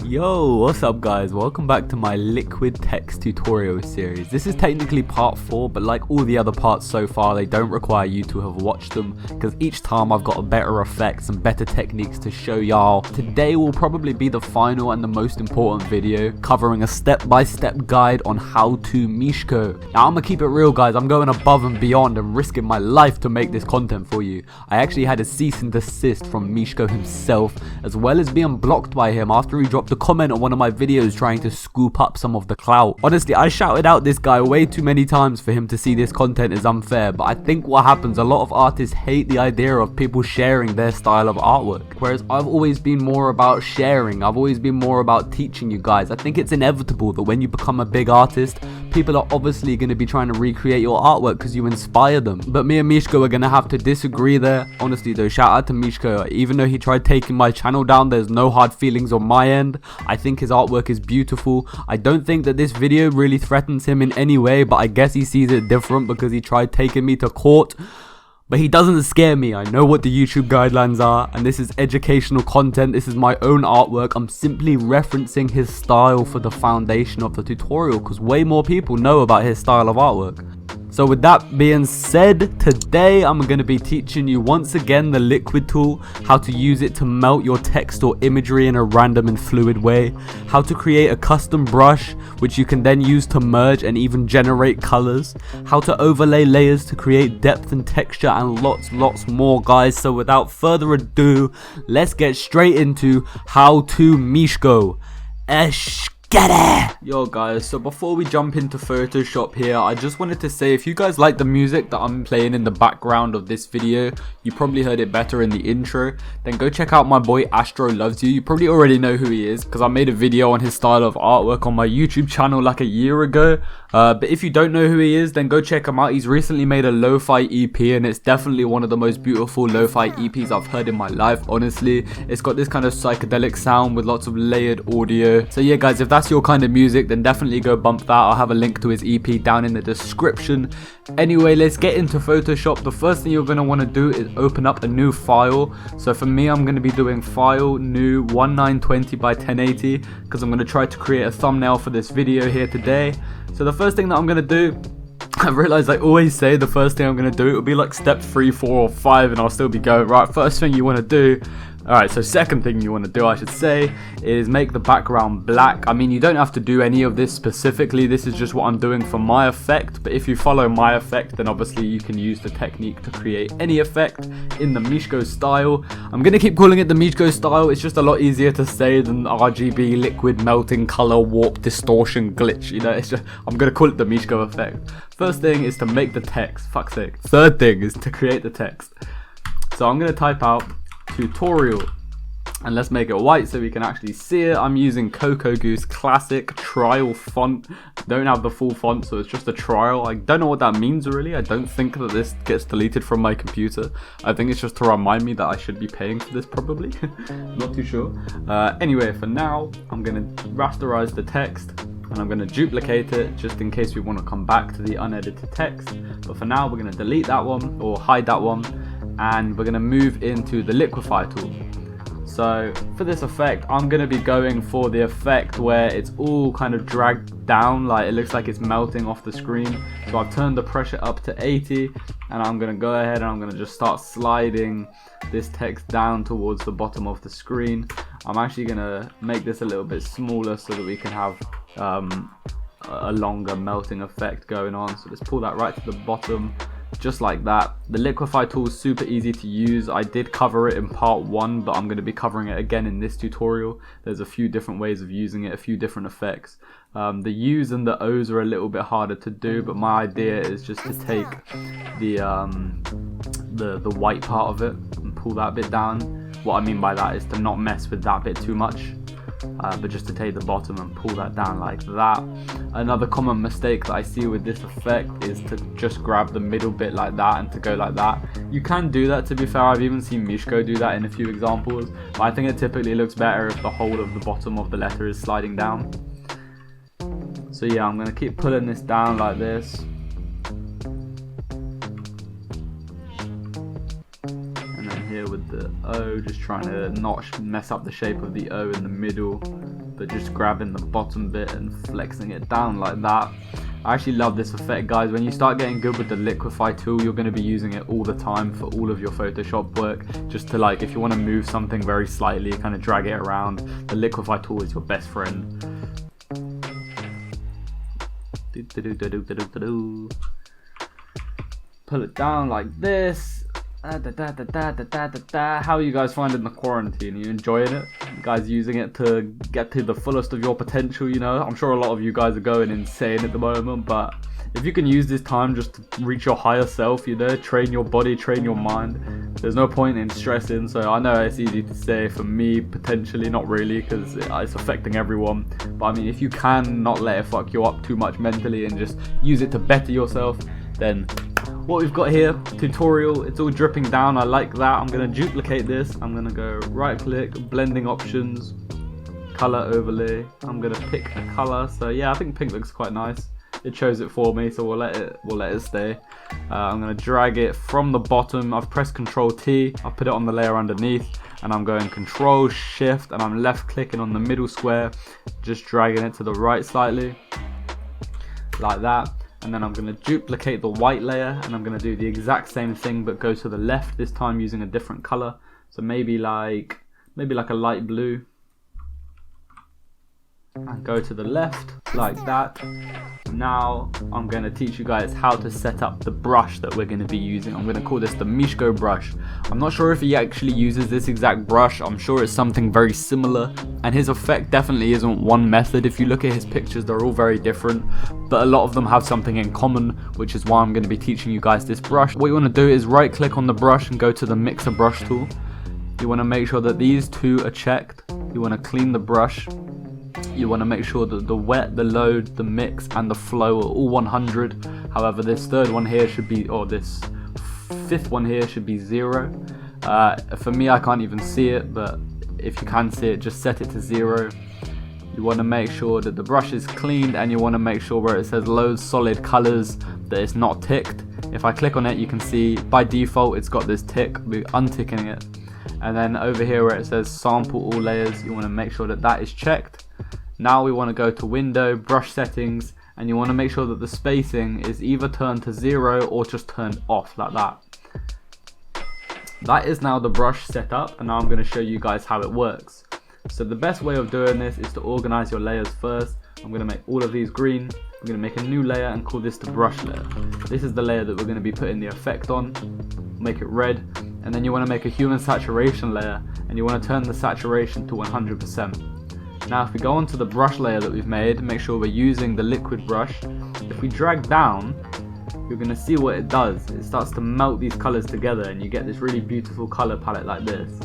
Yo, what's up guys? Welcome back to my liquid text tutorial series. This is technically part 4, but like all the other parts so far, they don't require you to have watched them, because each time I've got a better effects and better techniques to show y'all. Today will probably be the final and the most important video, covering a step-by-step guide on how to Mishko. Now I'm gonna keep it real guys, I'm going above and beyond and risking my life to make this content for you. I actually had a cease and desist from Mishko himself, as well as being blocked by him after he dropped a comment on one of my videos trying to scoop up some of the clout. Honestly, I shouted out this guy way too many times for him to see this content is unfair, but I think what happens, a lot of artists hate the idea of people sharing their style of artwork, whereas I've always been more about sharing. I've always been more about teaching you guys. I think it's inevitable that when you become a big artist, people are obviously going to be trying to recreate your artwork because you inspire them. But me and Mishko are going to have to disagree there. Honestly though, shout out to Mishko. Even though he tried taking my channel down, there's no hard feelings on my end. I think his artwork is beautiful. I don't think that this video really threatens him in any way, but I guess he sees it different because he tried taking me to court. But he doesn't scare me. I know what the YouTube guidelines are, and this is educational content. This is my own artwork. I'm simply referencing his style for the foundation of the tutorial because way more people know about his style of artwork. So with that being said, today I'm going to be teaching you once again the Liquid tool, how to use it to melt your text or imagery in a random and fluid way, how to create a custom brush which you can then use to merge and even generate colors, how to overlay layers to create depth and texture, and lots more guys. So without further ado, let's get straight into how to Mishko. Get it! Yo guys, so before we jump into Photoshop here, I just wanted to say, if you guys like the music that I'm playing in the background of this video, you probably heard it better in the intro, then go check out my boy ASTROLOVESU. You probably already know who he is because I made a video on his style of artwork on my YouTube channel like a year ago. But if you don't know who he is, then go check him out. He's recently made a lo-fi EP and it's definitely one of the most beautiful lo-fi EPs I've heard in my life, honestly. It's got this kind of psychedelic sound with lots of layered audio. So yeah guys, if that's your kind of music, then definitely go bump that. I'll have a link to his EP down in the description. Anyway, let's get into Photoshop. The first thing you're going to want to do is open up a new file. So for me, I'm going to be doing file new 1920 by 1080 because I'm going to try to create a thumbnail for this video here today. So the first thing that I'm going to do, I realized I always say the first thing I'm going to do, it will be like step 3, 4 or 5 and I'll still be going, right, first thing you want to do. Alright, so second thing you want to do, I should say, is make the background black. I mean, you don't have to do any of this specifically. This is just what I'm doing for my effect. But if you follow my effect, then obviously you can use the technique to create any effect in the Mishko style. I'm going to keep calling it the Mishko style. It's just a lot easier to say than RGB, liquid, melting, color, warp, distortion, glitch. You know, it's just, I'm going to call it the Mishko effect. First thing is to make the text. Fuck's sake. Third thing is to create the text. So I'm going to type out tutorial and let's make it white so we can actually see it. I'm using Cocoa Goose Classic trial font. Don't have the full font, so it's just a trial. I don't know what that means really. I don't think that this gets deleted from my computer. I think it's just to remind me that I should be paying for this probably. Not too sure. Anyway, for now I'm gonna rasterize the text and I'm going to duplicate it just in case we want to come back to the unedited text. But for now we're going to delete that one or hide that one, and we're going to move into the Liquify tool. So for this effect, I'm going to be going for the effect where it's all kind of dragged down, like it looks like it's melting off the screen. So I've turned the pressure up to 80 and I'm going to go ahead and I'm going to just start sliding this text down towards the bottom of the screen. I'm actually going to make this a little bit smaller so that we can have a longer melting effect going on. So let's pull that right to the bottom, just like that. The Liquify tool is super easy to use. I did cover it in part 1, but I'm going to be covering it again in this tutorial. There's a few different ways of using it, a few different effects. The U's and the O's are a little bit harder to do, but my idea is just to take the white part of it and pull that bit down. What I mean by that is to not mess with that bit too much, but just to take the bottom and pull that down like that. Another common mistake that I see with this effect is to just grab the middle bit like that and to go like that. You can do that, to be fair. I've even seen Mishko do that in a few examples, but I think it typically looks better if the whole of the bottom of the letter is sliding down. So yeah, I'm going to keep pulling this down like this. And then here with the O, just trying to not mess up the shape of the O in the middle. but just grabbing the bottom bit and flexing it down like that. I actually love this effect, guys. When you start getting good with the Liquify tool, you're going to be using it all the time for all of your Photoshop work, just to like, if you want to move something very slightly, kind of drag it around, the Liquify tool is your best friend. Pull it down like this. How are you guys finding the quarantine? Are you enjoying it? You guys using it to get to the fullest of your potential, you know? I'm sure a lot of you guys are going insane at the moment, but if you can use this time just to reach your higher self, you know, train your body, train your mind, there's no point in stressing. So I know it's easy to say, for me potentially not really, because it's affecting everyone, but I mean, if you can not let it fuck you up too much mentally and just use it to better yourself, then what we've got here, tutorial, it's all dripping down. I like that. I'm going to duplicate this. I'm going to go right click, blending options, color overlay. I'm going to pick a color. So yeah, I think pink looks quite nice. It chose it for me, so we'll let it stay. I'm going to drag it from the bottom. I've pressed Ctrl T. I've put it on the layer underneath, and I'm going Ctrl Shift, and I'm left clicking on the middle square, just dragging it to the right slightly, like that. And then I'm going to duplicate the white layer, and I'm going to do the exact same thing but go to the left, this time using a different color. So maybe like a light blue, and go to the left like that. Now I'm going to teach you guys how to set up the brush that we're going to be using. I'm going to call this the Mishko brush. I'm not sure if he actually uses this exact brush. I'm sure it's something very similar, and his effect definitely isn't one method. If you look at his pictures, they're all very different, but a lot of them have something in common, which is why I'm going to be teaching you guys this brush. What you want to do is right click on the brush and go to the mixer brush tool. You want to make sure that these two are checked. You want to clean the brush. You want to make sure that the wet, the load, the mix and the flow are all 100. However, this third one here should be, or this fifth one here should be 0. For me, I can't even see it, but if you can see it, just set it to 0. You want to make sure that the brush is cleaned, and you want to make sure where it says load solid colors that it's not ticked. If I click on it, you can see by default it's got this tick. We're unticking it. And then over here where it says sample all layers, you want to make sure that that is checked. Now we want to go to window, brush settings, and you want to make sure that the spacing is either turned to 0 or just turned off like that. That is now the brush set up, and now I'm going to show you guys how it works. So the best way of doing this is to organize your layers first. I'm going to make all of these green. I'm going to make a new layer and call this the brush layer. This is the layer that we're going to be putting the effect on. Make it red, and then you want to make a hue and saturation layer, and you want to turn the saturation to 100%. Now if we go onto the brush layer that we've made, make sure we're using the liquid brush. If we drag down, you're going to see what it does. It starts to melt these colors together, and you get this really beautiful color palette like this.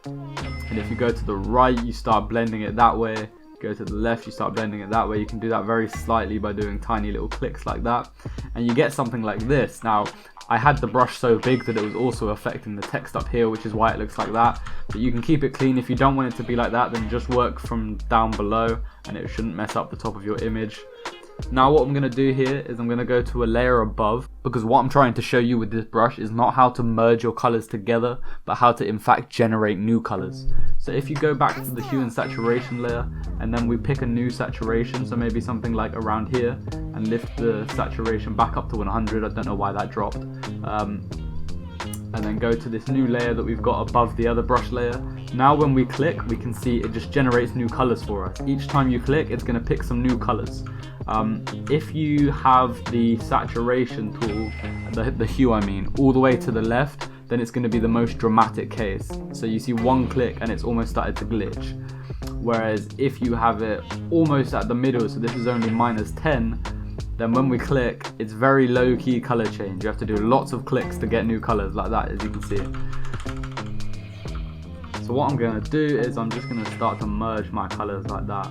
And if you go to the right, you start blending it that way. Go to the left, you start blending it that way. You can do that very slightly by doing tiny little clicks like that, and you get something like this. Now I had the brush so big that it was also affecting the text up here, which is why it looks like that, but you can keep it clean. If you don't want it to be like that, then just work from down below, and it shouldn't mess up the top of your image. Now what I'm going to do here is I'm going to go to a layer above, because what I'm trying to show you with this brush is not how to merge your colors together, but how to in fact generate new colors. So if you go back to the hue and saturation layer, and then we pick a new saturation, so maybe something like around here, and lift the saturation back up to 100, I don't know why that dropped, and then go to this new layer that we've got above the other brush layer. Now when we click, we can see it just generates new colors for us. Each time you click, it's going to pick some new colors. If you have the saturation tool, the hue I mean, all the way to the left, then it's going to be the most dramatic case. So you see one click and it's almost started to glitch. Whereas if you have it almost at the middle, so this is only -10, then when we click, it's very low key color change. You have to do lots of clicks to get new colors like that, as you can see. So what I'm going to do is I'm just going to start to merge my colors like that.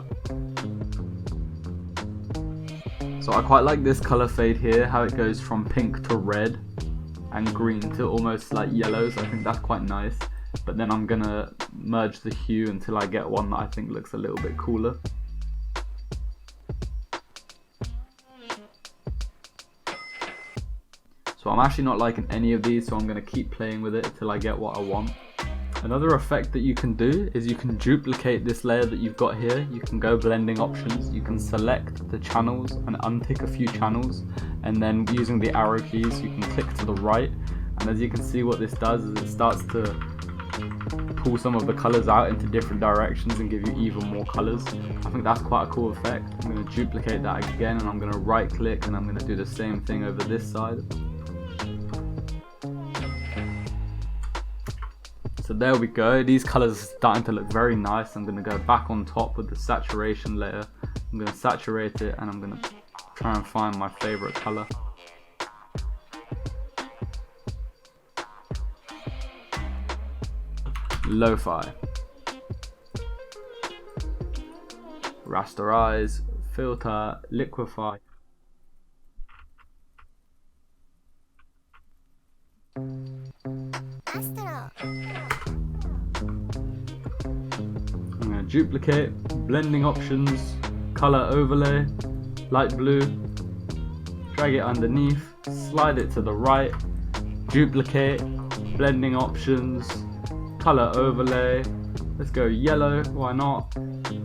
So I quite like this color fade here, how it goes from pink to red and green to almost like yellow, so I think that's quite nice. But then I'm going to merge the hue until I get one that I think looks a little bit cooler. So I'm actually not liking any of these, so I'm going to keep playing with it until I get what I want. Another effect that you can do is you can duplicate this layer that you've got here. You can go blending options, you can select the channels and untick a few channels, and then using the arrow keys you can click to the right, and as you can see what this does is it starts to pull some of the colors out into different directions and give you even more colors. I think that's quite a cool effect. I'm going to duplicate that again, and I'm going to right click, and I'm going to do the same thing over this side. So there we go, these colors are starting to look very nice. I'm going to go back on top with the saturation layer. I'm going to saturate it, and I'm going to try and find my favorite color. LOFI. Rasterize, filter, liquify. I'm going to duplicate, blending options, color overlay, light blue, drag it underneath, slide it to the right, duplicate, blending options, color overlay, let's go yellow, why not,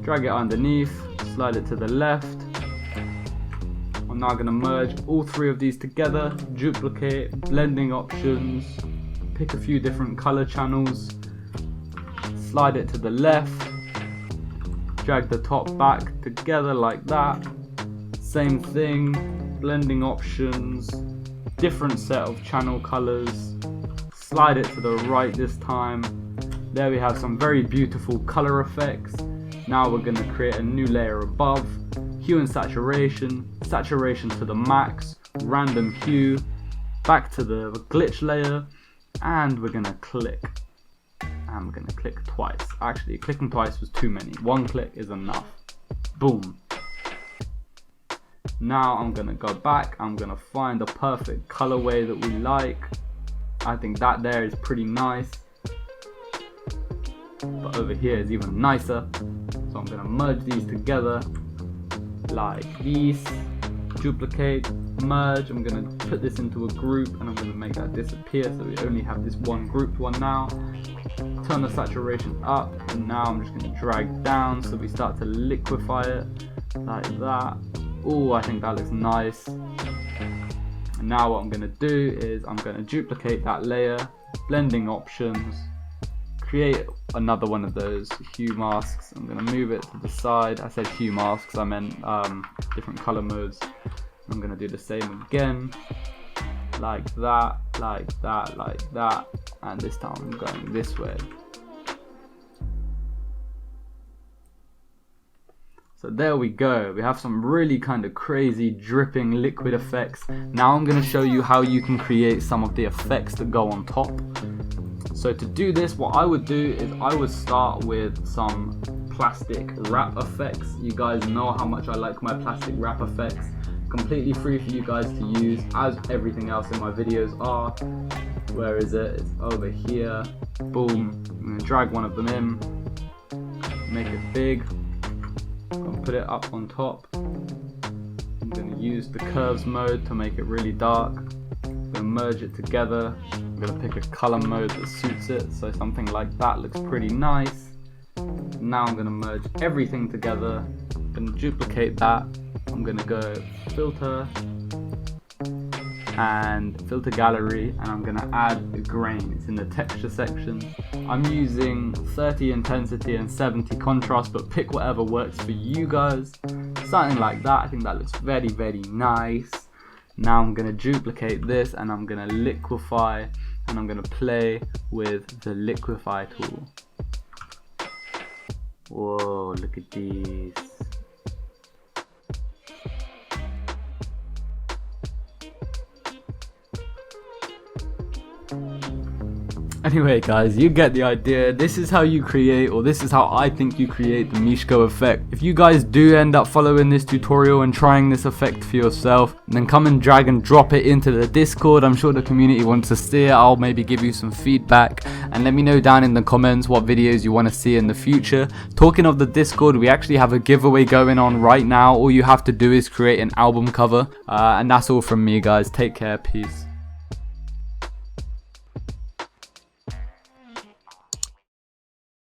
drag it underneath, slide it to the left. I'm now going to merge all three of these together, duplicate, blending options, pick a few different color channels, slide it to the left, drag the top back together like that, same thing, blending options, different set of channel colors, slide it to the right this time. There we have some very beautiful color effects. Now we're going to create a new layer above, hue and saturation, saturation to the max, random hue, back to the glitch layer, and we're going to click. And we're going to click twice. Actually, clicking twice was too many. One click is enough. Boom. Now I'm going to go back. I'm going to find the perfect colorway that we like. I think that there is pretty nice. But over here is even nicer. So I'm going to merge these together like these. Duplicate, merge. I'm going to put this into a group, and I'm going to make that disappear so we only have this one grouped one now. Turn the saturation up, and now I'm just going to drag down so we start to liquify it like that. Oh, I think that looks nice. And now what I'm going to do is I'm going to duplicate that layer, blending options, create another one of those hue masks. I'm going to move it to the side. I said hue masks, I meant different color modes. I'm going to do the same again, like that, like that, like that, and this time I'm going this way. So there we go, we have some really kind of crazy dripping liquid effects. Now I'm going to show you how you can create some of the effects that go on top. So to do this, what I would do is I would start with some plastic wrap effects. You guys know how much I like my plastic wrap effects. Completely free for you guys to use, as everything else in my videos are. Where is it? It's over here. Boom. I'm going to drag one of them in, make it big, and put it up on top. I'm going to use the curves mode to make it really dark. I'm going to merge it together. I'm going to pick a color mode that suits it, so something like that looks pretty nice. Now I'm going to merge everything together. I'm going to duplicate that. I'm going to go filter and filter gallery, and I'm going to add the grain. It's in the texture section. I'm using 30 intensity and 70 contrast, but pick whatever works for you guys. Something like that. I think that looks very, very nice. Now I'm going to duplicate this, and I'm going to liquify, and I'm going to play with the Liquify tool. Whoa, look at these. Anyway guys, you get the idea. This is how you create, or this is how I think you create the Mishko effect. If you guys do end up following this tutorial and trying this effect for yourself, then come and drag and drop it into the Discord. I'm sure the community wants to see it. I'll maybe give you some feedback, and let me know down in the comments what videos you want to see in the future. Talking of the Discord, we actually have a giveaway going on right now. All you have to do is create an album cover, and that's all from me guys. Take care, peace.